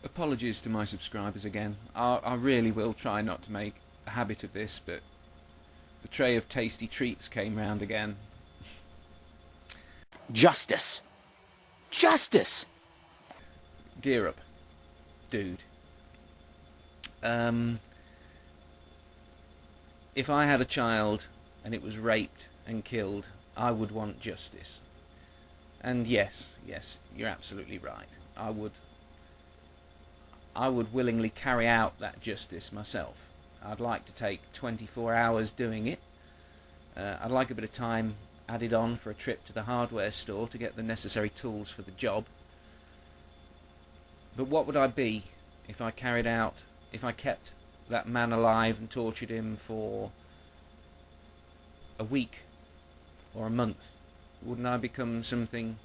Apologies to my subscribers again. I really will try not to make a habit of this, but the tray of tasty treats came round again. Justice. Justice! Geerup. Dude. If I had a child and it was raped and killed, I would want justice. And yes, you're absolutely right. I would willingly carry out that justice myself. I'd like to take 24 hours doing it. I'd like a bit of time added on for a trip to the hardware store to get the necessary tools for the job. But what would I be if I kept that man alive and tortured him for a week or a month? Wouldn't I become something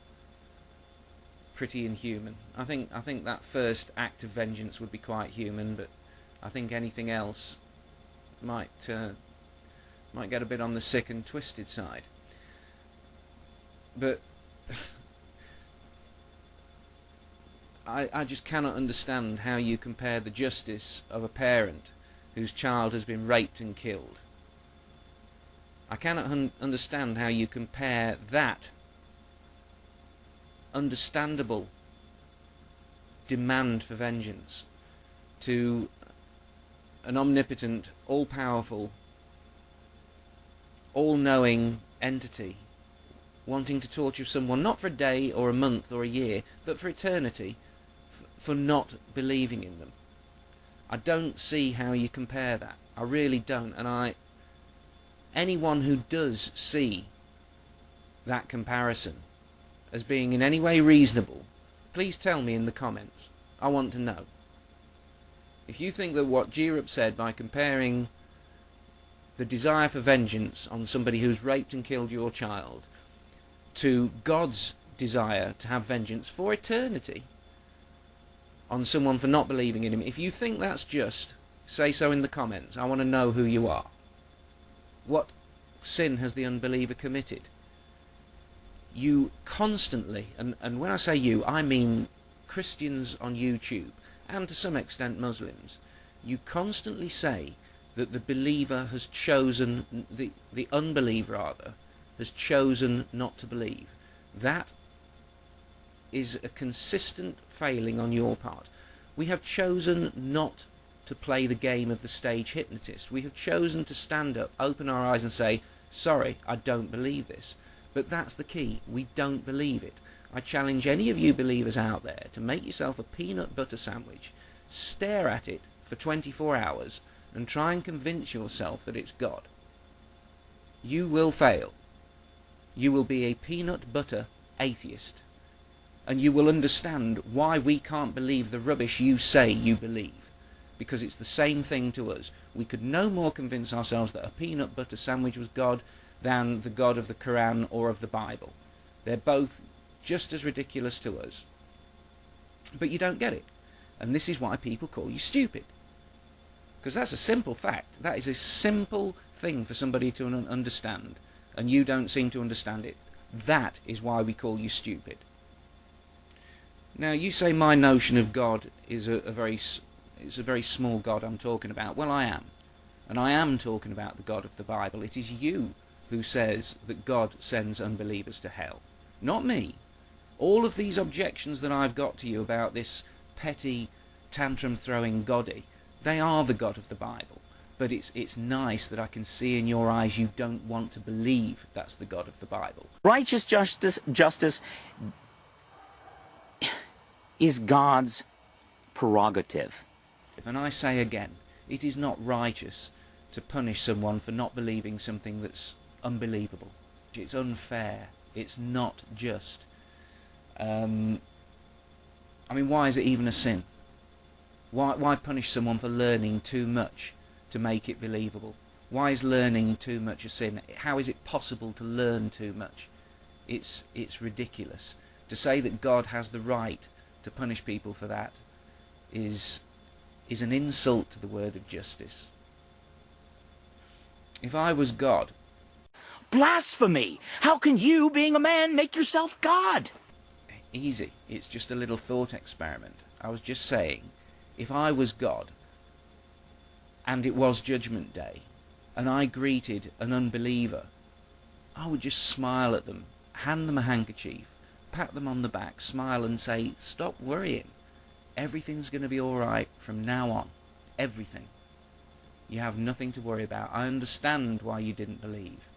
pretty inhuman? I think that first act of vengeance would be quite human, but I think anything else might get a bit on the sick and twisted side. But I just cannot understand how you compare the justice of a parent whose child has been raped and killed. I cannot understand how you compare that understandable demand for vengeance to an omnipotent, all-powerful, all-knowing entity wanting to torture someone not for a day or a month or a year, but for eternity, for not believing in them. I don't see how you compare that. I really don't. And anyone who does see that comparison as being in any way reasonable, please tell me in the comments. I want to know. If you think that what Geerup said by comparing the desire for vengeance on somebody who's raped and killed your child to God's desire to have vengeance for eternity on someone for not believing in him, if you think that's just, say so in the comments. I want to know who you are. What sin has the unbeliever committed? You constantly, and when I say you, I mean Christians on YouTube, and to some extent Muslims, you constantly say that the believer has chosen, the unbeliever rather, has chosen not to believe. That is a consistent failing on your part. We have chosen not to play the game of the stage hypnotist. We have chosen to stand up, open our eyes and say, sorry, I don't believe this. But that's the key. We don't believe it. I challenge any of you believers out there to make yourself a peanut butter sandwich, stare at it for 24 hours, and try and convince yourself that it's God. You will fail. You will be a peanut butter atheist. And you will understand why we can't believe the rubbish you say you believe. Because it's the same thing to us. We could no more convince ourselves that a peanut butter sandwich was God than the God of the Quran or of the Bible. They're both just as ridiculous to us. But you don't get it. And this is why people call you stupid. Because that's a simple fact. That is a simple thing for somebody to understand. And you don't seem to understand it. That is why we call you stupid. Now, you say my notion of God is a very small God I'm talking about. Well, I am. And I am talking about the God of the Bible. It is you who says that God sends unbelievers to hell. Not me. All of these objections that I've got to you about this petty, tantrum-throwing Goddy, they are the God of the Bible. But it's nice that I can see in your eyes you don't want to believe that's the God of the Bible. Righteous justice is God's prerogative. And I say again, it is not righteous to punish someone for not believing something that's unbelievable. It's unfair. It's not just. I mean, why is it even a sin? Why punish someone for learning too much to make it believable? Why is learning too much a sin? How is it possible to learn too much? It's ridiculous. To say that God has the right to punish people for that is an insult to the word of justice. If I was God... Blasphemy! How can you, being a man, make yourself God? easy. It's just a little thought experiment. I was just saying, if I was God, and it was Judgment Day, and I greeted an unbeliever, I would just smile at them, hand them a handkerchief, pat them on the back, smile and say, stop worrying. Everything's going to be alright from now on. Everything. You have nothing to worry about. I understand why you didn't believe.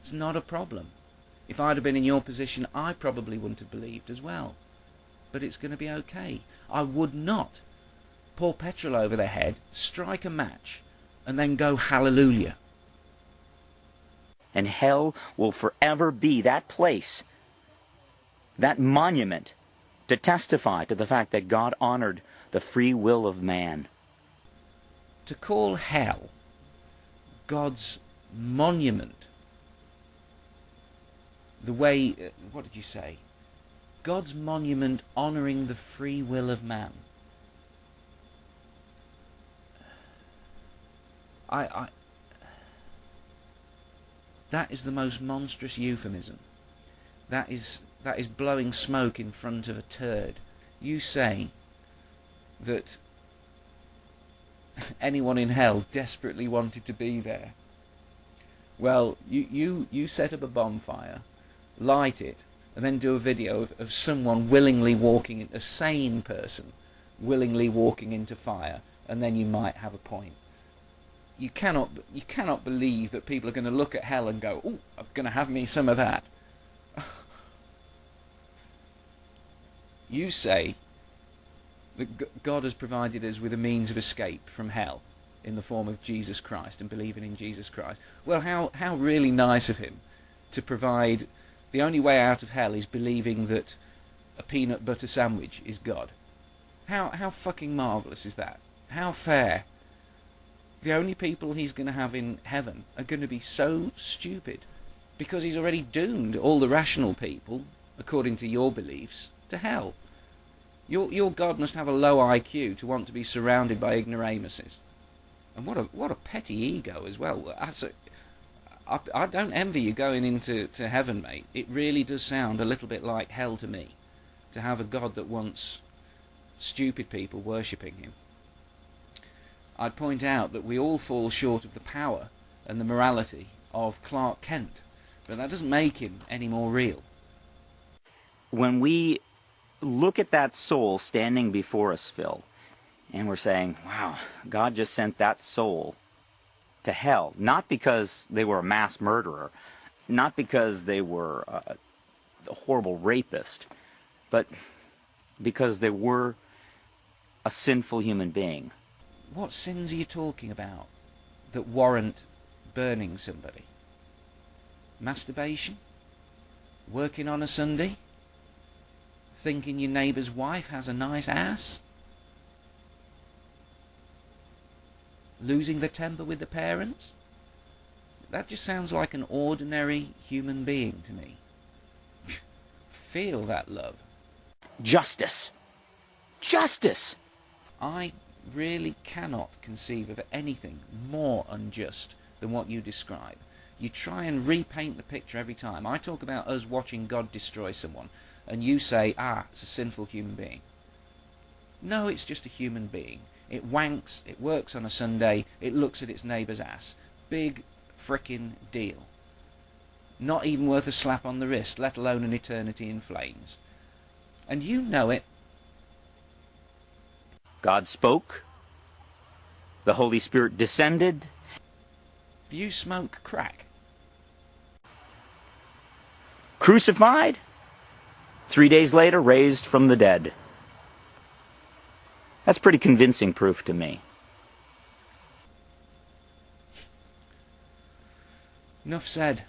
It's not a problem. If I'd have been in your position, I probably wouldn't have believed as well. But it's going to be okay. I would not pour petrol over their head, strike a match, and then go hallelujah. And hell will forever be that place, that monument, to testify to the fact that God honored the free will of man. To call hell God's monument, the way, what did you say? God's monument honouring the free will of man. That is the most monstrous euphemism. That is blowing smoke in front of a turd. You say that anyone in hell desperately wanted to be there. Well, you set up a bonfire, light it, and then do a video of someone willingly walking, a sane person, willingly walking into fire, and then you might have a point. You cannot believe that people are going to look at hell and go, "Oh, I'm going to have me some of that." You say that God has provided us with a means of escape from hell in the form of Jesus Christ and believing in Jesus Christ. Well, how really nice of him to provide the only way out of hell is believing that a peanut butter sandwich is God. How fucking marvellous is that? How fair. The only people he's going to have in heaven are going to be so stupid because he's already doomed all the rational people, according to your beliefs, to hell. Your God must have a low IQ to want to be surrounded by ignoramuses. And what a petty ego as well. I don't envy you going into heaven, mate. It really does sound a little bit like hell to me, to have a God that wants stupid people worshipping him. I'd point out that we all fall short of the power and the morality of Clark Kent, but that doesn't make him any more real. When we look at that soul standing before us, Phil, and we're saying, wow, God just sent that soul to hell, not because they were a mass murderer, not because they were a horrible rapist, but because they were a sinful human being. What sins are you talking about that warrant burning somebody? Masturbation? Working on a Sunday? Thinking your neighbour's wife has a nice ass? Losing the temper with the parents? That just sounds like an ordinary human being to me. Feel that love. Justice. Justice! I really cannot conceive of anything more unjust than what you describe. You try and repaint the picture every time. I talk about us watching God destroy someone, and you say, it's a sinful human being. No, it's just a human being. It wanks, it works on a Sunday, it looks at its neighbour's ass. Big frickin' deal. Not even worth a slap on the wrist, let alone an eternity in flames. And you know it. God spoke. The Holy Spirit descended. Do you smoke crack? Crucified. 3 days later, raised from the dead. That's pretty convincing proof to me. Enough said.